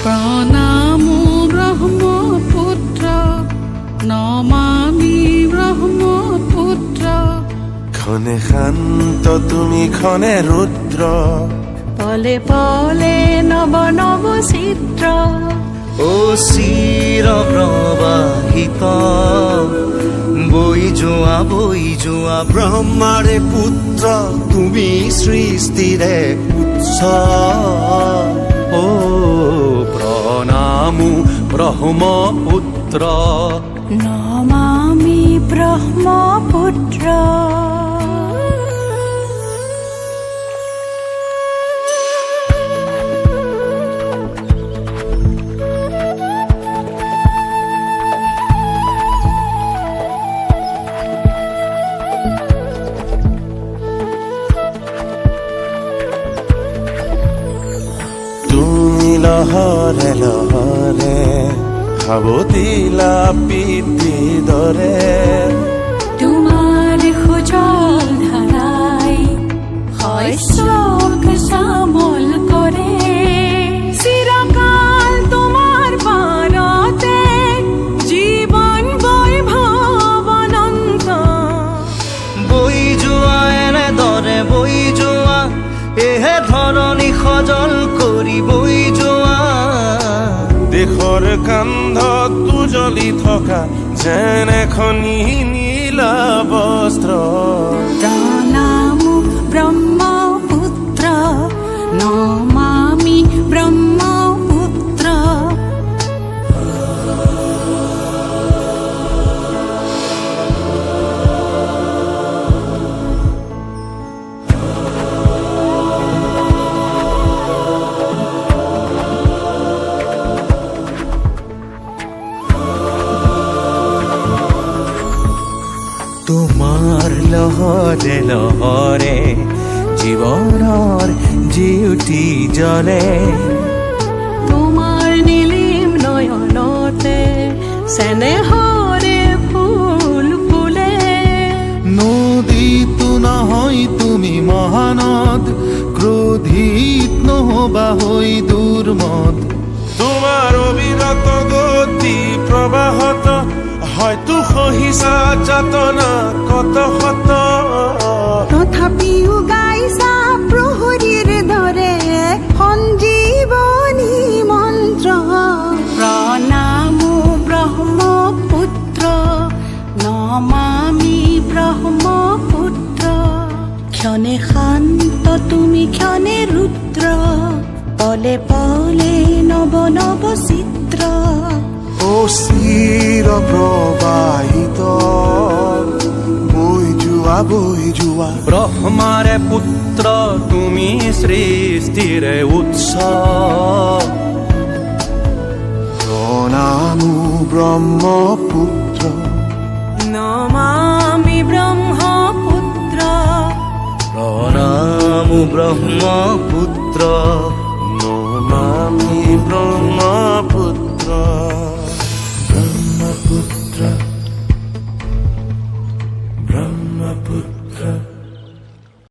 প্ৰণামো ব্ৰহ্মপুত্ৰ নমামি ব্ৰহ্মপুত্ৰ ক্ষণে শান্ত তুমি ক্ষণে ৰুদ্ৰ পলে পলে নৱ নৱ চিত্ৰ ও চিৰ প্ৰবাহিত বৈ যোৱা ব্ৰহ্মাৰে পুত্ৰ তুমি সৃষ্টিৰে উৎস ও প্ৰণামো ব্ৰহ্মপুত্ৰ নমামি ব্ৰহ্মপুত্ৰ তুমি লহৰে লহৰে সাৱতিলা পিতৃ দৰে তোমাৰ সুজল ধাৰাই শস্যক শ্যামল কৰে চিৰকাল তোমাৰ পাৰতে জীৱন বৈভৱ অনন্ত বৈ যোৱা এনেদৰে বৈ যোৱা এহে ধৰণী সজল কৰি বৈ যোৱা দেশৰ কান্ধত উজলি থকা যেন এখনি নীলা বস্ত্ৰ প্ৰণামো ব্ৰহ্মপুত্ৰ নমামি ব্ৰহ্মপুত্ৰ তোমাৰ লহৰে লহৰে জীৱনৰ জিউতি জ্বলে তোমাৰ নীলিম নয়নতে চেনেহৰে ফুল ফুলে নদীতো নহয় তুমি মহানদ ক্ৰোধিত নহবা হৈ দুৰ্মদ তোমাৰ অবিৰত গতি প্ৰবাহত হয়তো সহিছা যাতনা কত শত তথাপিও গাইছা প্ৰহৰীৰ দৰে সঞ্জীৱনী মন্ত্ৰ প্ৰণামো ব্ৰহ্মপুত্ৰ নমামি ব্ৰহ্মপুত্ৰ ক্ষণে শান্ত তুমি ক্ষণে ৰুদ্ৰ পলে পলে নৱ নৱ চিত্ৰ ও চিৰ প্ৰবাহিত বৈ যোৱা ব্ৰহ্মাৰে পুত্ৰ তুমি সৃষ্টিৰে উৎস প্ৰণামো ব্ৰহ্মপুত্ৰ নমামি ব্ৰহ্মপুত্ৰ প্ৰণামো ব্ৰহ্মপুত্ৰ নমামি ব্ৰহ্মপুত্ৰ ব্ৰহ্মপুত্ৰ ব্ৰহ্মপুত্ৰ